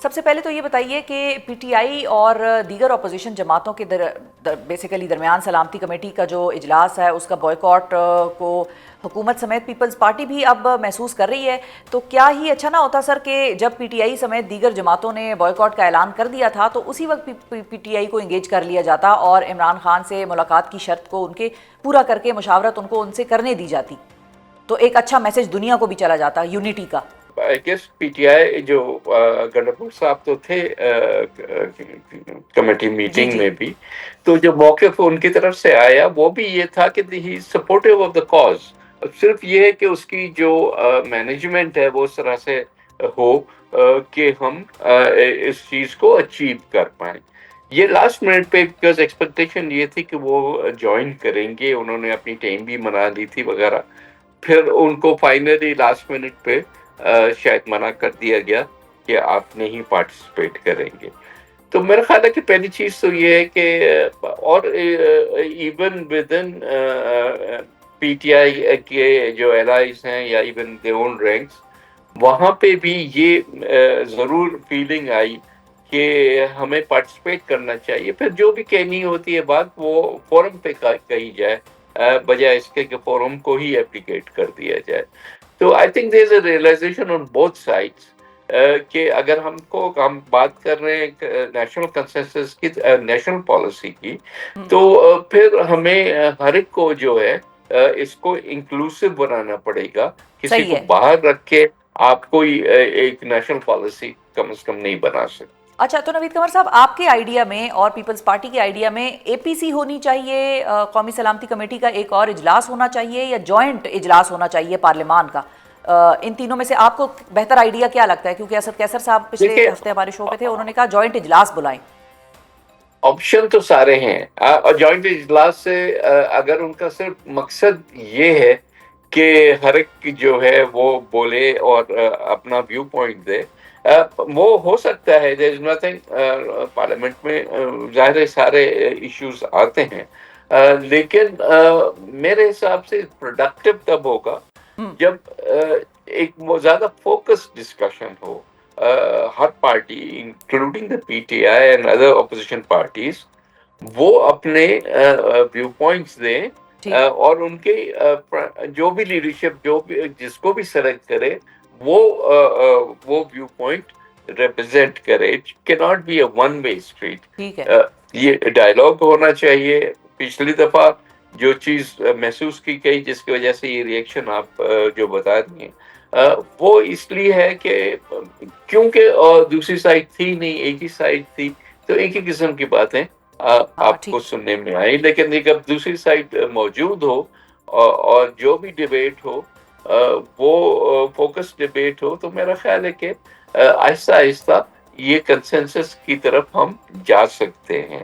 سب سے پہلے تو یہ بتائیے کہ پی ٹی آئی اور دیگر اپوزیشن جماعتوں کے بیسیکلی درمیان سلامتی کمیٹی کا جو اجلاس ہے اس کا بائیکاٹ کو حکومت سمیت پیپلز پارٹی بھی اب محسوس کر رہی ہے، تو کیا ہی اچھا نہ ہوتا سر کہ جب پی ٹی آئی سمیت دیگر جماعتوں نے بائیکاٹ کا اعلان کر دیا تھا تو اسی وقت پی ٹی آئی کو انگیج کر لیا جاتا اور عمران خان سے ملاقات کی شرط کو ان کے پورا کر کے مشاورت ان سے کرنے دی جاتی، تو ایک اچھا میسج دنیا کو بھی چلا جاتا یونٹی کا۔ I guess P T I جو گنڈپور صاحب تو تھے کمیٹی جی میٹنگ جی میں بھی، تو جو موقف ان کی طرف سے آیا وہ بھی یہ تھا کہ ہی سپورٹیو آف دا کاز، صرف یہ ہے کہ اس کی جو مینجمنٹ ہے وہ اس طرح سے ہو کہ ہم اس چیز کو اچیو کر پائیں۔ یہ لاسٹ منٹ پہ بیکاز ایکسپیکٹیشن یہ تھی کہ وہ جوائن کریں گے، انہوں نے اپنی ٹیم بھی بنا لی تھی وغیرہ، پھر ان کو فائنلی لاسٹ منٹ پہ شاید منع کر دیا گیا کہ آپ نہیں پارٹیسپیٹ کریں گے۔ تو میرا خیال ہے کہ پہلی چیز تو یہ ہے کہ اور even with in P T I کے جو الائز ہیں یا ایون دی اون رینکس، وہاں پہ بھی یہ ضرور فیلنگ آئی کہ ہمیں پارٹیسپیٹ کرنا چاہیے، پھر جو بھی کہنی ہوتی ہے بات وہ فورم پہ کہی جائے بجائے اس کے کہ فورم کو ہی اپلیکیٹ کر دیا جائے۔ تو I think there is a realisation on both sides کہ اگر ہم بات کر رہے ہیں نیشنل کنسنسس کی، نیشنل پالیسی کی، تو پھر ہمیں ہر ایک کو جو ہے اس کو انکلوسیو بنانا پڑے گا، کسی صحیح کو ہے۔ باہر رکھ کے آپ کوئی ایک نیشنل پالیسی کم از کم نہیں بنا سکتے۔ اچھا، تو نوید قمر صاحب، آپ کے آئیڈیا میں اور پیپلز پارٹی کے آئیڈیا میں اے پی سی ہونی چاہیے، قومی سلامتی کمیٹی کا ایک اور اجلاس ہونا چاہیے، یا جوائنٹ اجلاس ہونا چاہیے پارلیمان کا؟ ان تینوں میں سے آپ کو بہتر آئیڈیا کیا لگتا ہے؟ کیونکہ اسد کیسر صاحب پچھلے دیکھیے ہفتے ہمارے شو پہ تھے، انہوں نے کہا جوائنٹ اجلاس بلائیں۔ آپشن تو سارے ہیں، اور جوائنٹ اجلاس سے اگر ان کا صرف مقصد یہ ہے کہ ہر ایک جو ہے وہ بولے اور اپنا ویو پوائنٹ دے، وہ ہو سکتا ہے۔ دیر از نتھنگ، پارلیمنٹ میں ظاہر سارے ایشوز آتے ہیں، لیکن میرے حساب سے پروڈکٹیو تب ہوگا جب ایک زیادہ focus discussion who, Hare party including the P T I and other opposition parties وہ اپنے ویو پوائنٹس دیں، اور ان کے جو بھی لیڈرشپ جو بھی جس کو بھی سلیکٹ کرے وہ ویو پوائنٹ ریپرزینٹ کرے۔ It can not be a one way street, ٹھیک ہے۔ یہ ڈائلاگ ہونا چاہیے۔ پچھلی دفعہ جو چیز محسوس کی گئی جس کی وجہ سے یہ ریئیکشن آپ جو بتا رہی ہیں، وہ اس لیے ہے کہ کیونکہ دوسری سائڈ تھی نہیں، ایک ہی سائڈ تھی، تو ایک ہی قسم کی باتیں آپ کو سننے میں آئی۔ لیکن جب دوسری سائڈ موجود ہو اور جو بھی ڈیبیٹ ہو وہ فوکس ڈیبیٹ ہو، تو میرا خیال ہے کہ آہستہ آہستہ یہ کنسنسس کی طرف ہم جا سکتے ہیں۔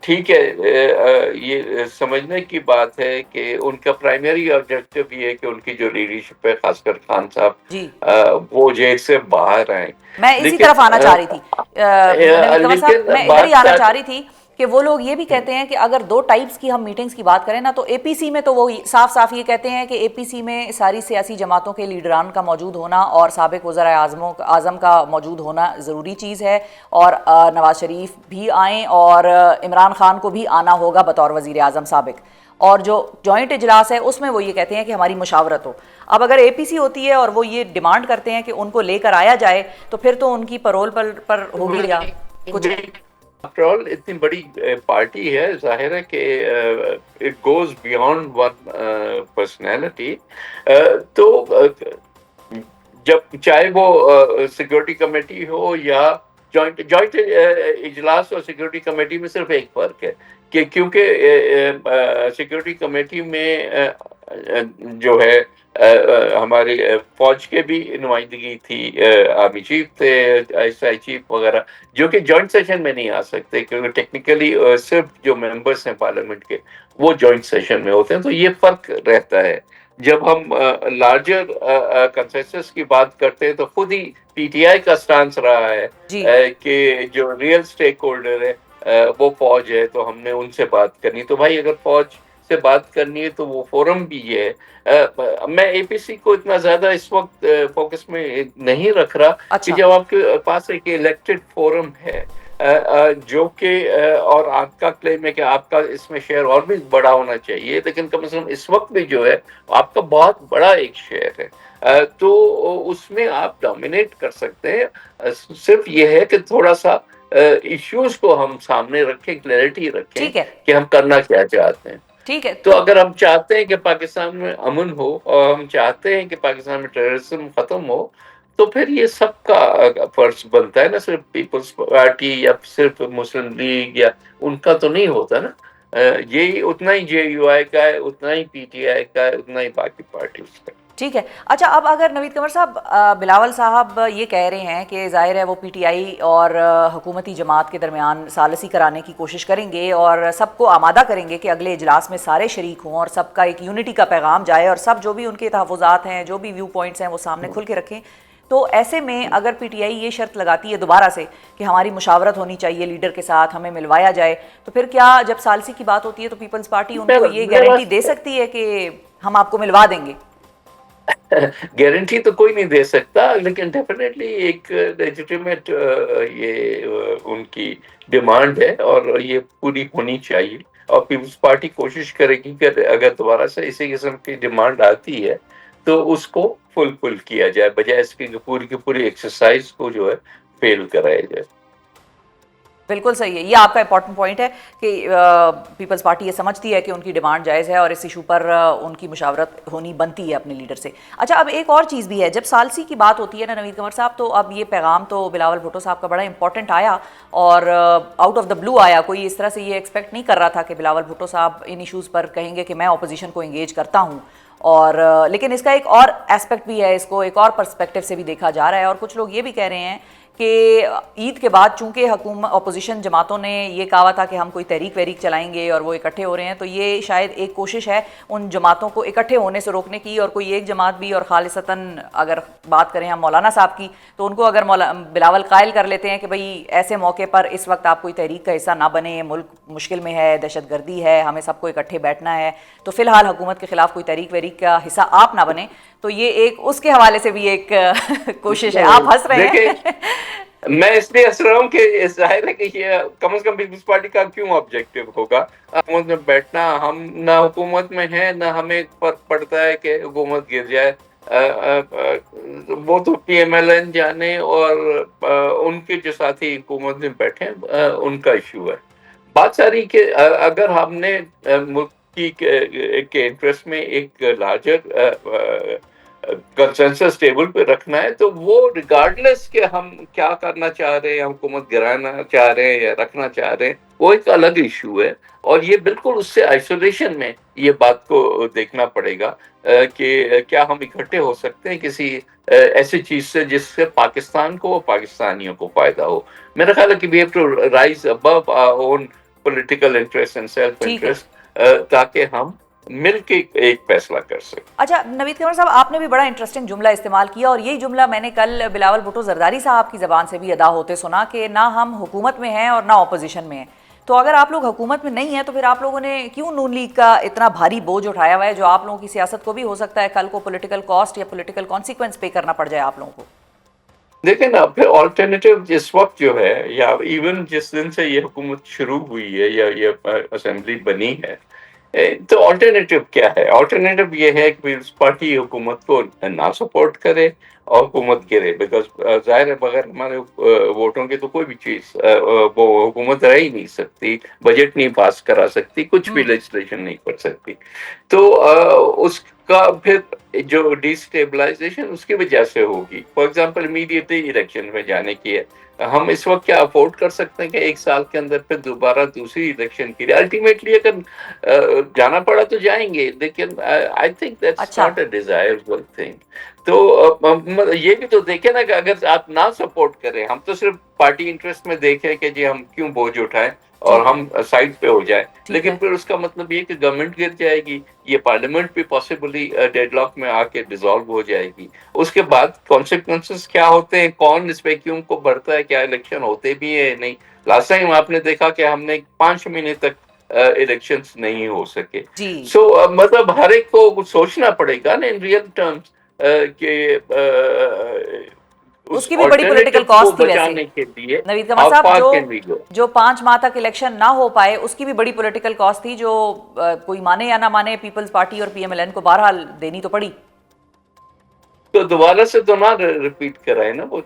ٹھیک ہے، یہ سمجھنے کی بات ہے کہ ان کا پرائمری آبجیکٹو یہ ہے کہ ان کی جو لیڈرشپ ہے، خاص کر خان جی، صاحب، وہ جیل سے باہر آئیں۔ میں اسی طرف آنا چاہ رہی تھی نوید قمر صاحب، میں ادھر ہی آنا چاہ رہی تھی کہ وہ لوگ یہ بھی کہتے ہیں کہ اگر دو ٹائپس کی ہم میٹنگز کی بات کریں نا، تو اے پی سی میں تو وہ صاف صاف یہ کہتے ہیں کہ اے پی سی میں ساری سیاسی جماعتوں کے لیڈران کا موجود ہونا اور سابق وزراء اعظم کا موجود ہونا ضروری چیز ہے، اور نواز شریف بھی آئیں اور عمران خان کو بھی آنا ہوگا بطور وزیر اعظم سابق، اور جو جوائنٹ اجلاس ہے اس میں وہ یہ کہتے ہیں کہ ہماری مشاورت ہو۔ اب اگر اے پی سی ہوتی ہے اور وہ یہ ڈیمانڈ کرتے ہیں کہ ان کو لے کر آیا جائے، تو پھر تو ان کی پرول پر ہوگی یا کچھ۔ آفٹر آل اتنی بڑی پارٹی ہے، ظاہر ہے کہ it goes beyond one personality, تو جب چاہے وہ سیکورٹی کمیٹی ہو یا جوائنٹ اجلاس اور سیکورٹی کمیٹی میں صرف ایک فرق ہے کہ کیونکہ سیکورٹی کمیٹی میں جو ہے ہماری فوج کے بھی نمائندگی تھی، آرمی چیف تھے، ایس آئی چیف وغیرہ، جو کہ جوائنٹ سیشن میں نہیں آ سکتے کیونکہ ٹیکنیکلی صرف جو ممبرس ہیں پارلیمنٹ کے وہ جوائنٹ سیشن میں ہوتے ہیں۔ تو یہ فرق رہتا ہے۔ جب ہم لارجر کنسنسس کی بات کرتے ہیں تو خود ہی پی ٹی آئی کا سٹانس رہا ہے کہ جو ریئل سٹیک ہولڈر ہے وہ فوج ہے، تو ہم نے ان سے بات کرنی۔ تو بھائی اگر فوج سے بات کرنی ہے تو وہ فورم بھی یہ ہے. میں اے پی سی کو اتنا زیادہ اس وقت فوکس میں نہیں رکھ رہا کہ اچھا جب آپ کے پاس ایک الیکٹڈ فورم ہے جو کہ اور آپ کا کلیم ہے کہ آپ کا اس میں شیئر اور بھی بڑا ہونا چاہیے، لیکن کم از کم اس وقت بھی جو ہے آپ کا بہت بڑا ایک شیئر ہے، تو اس میں آپ ڈومینیٹ کر سکتے ہیں. صرف یہ ہے کہ تھوڑا سا ایشوز کو ہم سامنے رکھیں، کلیئرٹی رکھیں ٹھیک ہے کہ ہم کرنا کیا چاہتے ہیں. ٹھیک ہے تو اگر ہم چاہتے ہیں کہ پاکستان میں امن ہو اور ہم چاہتے ہیں کہ پاکستان میں ٹیررزم ختم ہو، تو پھر یہ سب کا فرض بنتا ہے، نہ صرف پیپلز پارٹی یا صرف مسلم لیگ یا ان کا تو نہیں ہوتا نا. یہی اتنا ہی جے یو آئی کا ہے، اتنا ہی پی ٹی آئی کا ہے، اتنا ہی باقی پارٹیز کا. ٹھیک ہے. اچھا اب اگر نوید قمر صاحب بلاول صاحب یہ کہہ رہے ہیں کہ ظاہر ہے وہ پی ٹی آئی اور حکومتی جماعت کے درمیان ثالثی کرانے کی کوشش کریں گے اور سب کو آمادہ کریں گے کہ اگلے اجلاس میں سارے شریک ہوں اور سب کا ایک یونٹی کا پیغام جائے اور سب جو بھی ان کے تحفظات ہیں، جو بھی ویو پوائنٹس ہیں، وہ سامنے کھل کے رکھیں. تو ایسے میں اگر پی ٹی آئی یہ شرط لگاتی ہے دوبارہ سے کہ ہماری مشاورت ہونی چاہیے لیڈر کے ساتھ، ہمیں ملوایا جائے، تو پھر کیا جب ثالثی کی بات ہوتی ہے تو پیپلز پارٹی ان کو یہ گارنٹی دے سکتی ہے کہ ہم آپ کو ملوا دیں گے؟ گارنٹی تو کوئی نہیں دے سکتا، لیکن ڈیفینیٹلی ایک لیجیٹیمیٹ یہ ان کی ڈیمانڈ ہے اور یہ پوری ہونی چاہیے. اور پیپلز پارٹی کوشش کرے گی کہ اگر دوبارہ سے اسی قسم کی ڈیمانڈ آتی ہے تو اس کو فل کیا جائے، بجائے اس کی پوری کی پوری ایکسرسائز کو جو ہے فیل کرایا جائے. بالکل صحیح ہے. یہ آپ کا امپورٹنٹ پوائنٹ ہے کہ پیپلز پارٹی یہ سمجھتی ہے کہ ان کی ڈیمانڈ جائز ہے اور اس ایشو پر ان کی مشاورت ہونی بنتی ہے اپنے لیڈر سے. اچھا اب ایک اور چیز بھی ہے، جب ثالثی کی بات ہوتی ہے نا نوید قمر صاحب، تو اب یہ پیغام تو بلاول بھٹو صاحب کا بڑا امپورٹنٹ آیا اور آؤٹ آف دا بلو آیا. کوئی اس طرح سے یہ ایکسپیکٹ نہیں کر رہا تھا کہ بلاول بھٹو صاحب ان ایشوز پر کہیں گے کہ میں اپوزیشن کو انگیج کرتا ہوں. اور لیکن اس کا ایک اور ایسپیکٹ بھی ہے، اس کو ایک اور پرسپیکٹیو سے بھی دیکھا جا رہا ہے اور کچھ لوگ یہ بھی کہہ رہے ہیں کہ عید کے بعد چونکہ اپوزیشن جماعتوں نے یہ کہا تھا کہ ہم کوئی تحریک وحریک چلائیں گے اور وہ اکٹھے ہو رہے ہیں، تو یہ شاید ایک کوشش ہے ان جماعتوں کو اکٹھے ہونے سے روکنے کی. اور کوئی ایک جماعت بھی، اور خالصتاً اگر بات کریں ہم مولانا صاحب کی، تو ان کو اگر بلاول قائل کر لیتے ہیں کہ بھئی ایسے موقع پر اس وقت آپ کوئی تحریک کا حصہ نہ بنیں، ملک مشکل میں ہے، دہشت گردی ہے، ہمیں سب کو اکٹھے بیٹھنا ہے، تو فی الحال حکومت کے خلاف کوئی تحریک وحریک کا حصہ آپ نہ بنیں. تو یہ ایک اس کے حوالے سے بھی ایک کوشش ہے. آپ ہنس رہے ہیں. میں اس لیے ہنس رہا ہوں کہ ظاہر ہے کہ یہ کم از کم پیپلز پارٹی کا کیوں آبجیکٹو ہوگا حکومت میں بیٹھنا. ہم نہ حکومت میں ہیں، نہ ہمیں فرق پڑتا ہے کہ حکومت گر جائے. وہ تو پی ایم ایل این جانے اور ان کے جو ساتھی حکومت میں بیٹھے ان کا ایشو ہے. بات ساری کہ اگر ہم نے ملک کے انٹرسٹ میں ایک لارجر کنسنسس ٹیبل پہ رکھنا ہے تو وہ ریگارڈلیس کہ ہم کیا کرنا چاہ رہے ہیں، حکومت گرانا چاہ رہے ہیں یا رکھنا چاہ رہے ہیں، وہ ایک الگ ایشو ہے. اور یہ بالکل اس سے آئسولیشن میں یہ بات کو دیکھنا پڑے گا کہ کیا ہم اکٹھے ہو سکتے ہیں کسی ایسی چیز سے جس سے پاکستان کو اور پاکستانیوں کو فائدہ ہو. میرا خیال ہے کہ we have to rise above our own political interest and self ٹھیک ہے. interest تاکہ ہم مل کے ایک فیصلہ کر سکیں. اچھا نوید قمر صاحب، آپ نے بھی بڑا انٹرسٹنگ جملہ استعمال کیا اور یہی جملہ میں نے کل بلاول بھٹو زرداری صاحب کی زبان سے بھی ادا ہوتے سنا کہ نہ ہم حکومت میں ہیں اور نہ اپوزیشن میں ہیں. تو اگر آپ لوگ حکومت میں نہیں ہیں تو پھر آپ لوگوں نے کیوں نون لیگ کا اتنا بھاری بوجھ اٹھایا ہوا ہے جو آپ لوگوں کی سیاست کو بھی ہو سکتا ہے کل کو پولیٹیکل کاسٹ یا پولیٹیکل کانسیکوینس پے کرنا پڑ جائے آپ لوگوں کو؟ دیکھیں نا، پھر آلٹرنیٹیو جس وقت جو ہے یا ایون جس دن سے یہ حکومت شروع ہوئی ہے یا یہ اسمبلی بنی ہے، تو آلٹرنیٹیو کیا ہے؟ آلٹرنیٹیو یہ ہے کہ پیپلز پارٹی حکومت کو نہ سپورٹ کرے اور حکومت گرے، بیکاز ظاہر ہے بغیر ہمارے ووٹوں کے تو کوئی بھی چیز وہ حکومت رہ ہی نہیں سکتی، بجٹ نہیں پاس کرا سکتی، کچھ بھی لیجسلیشن نہیں کر سکتی. تو اس کا پھر جو ڈی اسٹیبلائزیشن اس کی وجہ سے ہوگی. فار ایگزامپل امیڈیٹلی الیکشن میں جانے کی ہے. ہم اس وقت کیا افورڈ کر سکتے ہیں کہ ایک سال کے اندر پھر دوبارہ دوسری الیکشن کے لیے الٹیمیٹلی اگر جانا پڑا تو جائیں گے، لیکن I think that's not a desirable thing. تو یہ بھی تو دیکھیں نا کہ اگر آپ نہ سپورٹ کریں، ہم تو صرف پارٹی انٹرسٹ میں دیکھیں کہ جی ہم کیوں بوجھ اٹھائیں اور ہم سائڈ پہ ہو جائیں، لیکن پھر اس کا مطلب یہ کہ گورنمنٹ گر جائے گی، یہ پارلیمنٹ بھی پاسبلی ڈیڈ لاک میں آ کے ڈیزالو ہو جائے گی. اس کے بعد کانسیکوینسز کیا ہوتے ہیں، کون اس پہ کیوں کو بڑھتا ہے، کیا الیکشن ہوتے بھی ہیں نہیں. لاسٹ ٹائم آپ نے دیکھا کہ ہم نے 5 مہینے تک الیکشنز نہیں ہو سکے. جی سو مطلب ہر ایک کو سوچنا پڑے گا نا ان ریئل ٹرمز کہ اس کی بھی بڑی پولیٹیکل کاسٹ تھی ویسے کے لیے نوید قمر صاحب. جو 5 ماہ تک الیکشن نہ ہو پائے اس کی بھی بڑی پولیٹیکل کاسٹ تھی جو کوئی مانے یا نہ مانے پیپلز پارٹی اور پی ایم ایل این کو بہرحال دینی تو پڑی. تو دوبارہ سے تو نہ ریپیٹ کرائے نا وہ.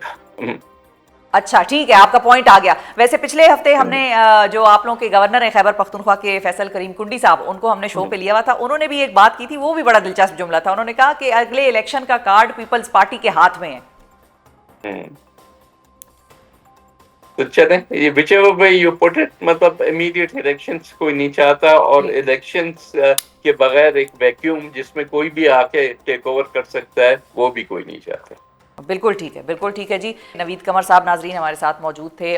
اچھا ٹھیک ہے آپ کا پوائنٹ آ گیا. ویسے پچھلے ہفتے ہم نے جو آپ لوگوں کے گورنر ہیں خیبر پختونخوا کے فیصل کریم کنڈی صاحب ان کو ہم نے شو پہ لیا ہوا تھا. انہوں نے بھی ایک بات کی تھی وہ بھی بڑا دلچسپ جملہ تھا. انہوں نے کہا کہ اگلے الیکشن کا کارڈ پیپلز پارٹی کے ہاتھ میں ہے. تو چلیں یہ whichever way you put it مطلب immediate elections کوئی نہیں چاہتا اور elections کے بغیر ایک ویکیوم جس میں کوئی بھی آ کے ٹیک اوور کر سکتا ہے وہ بھی کوئی نہیں چاہتا. بالکل ٹھیک ہے بالکل ٹھیک ہے جی. نوید قمر صاحب ناظرین ہمارے ساتھ موجود تھے.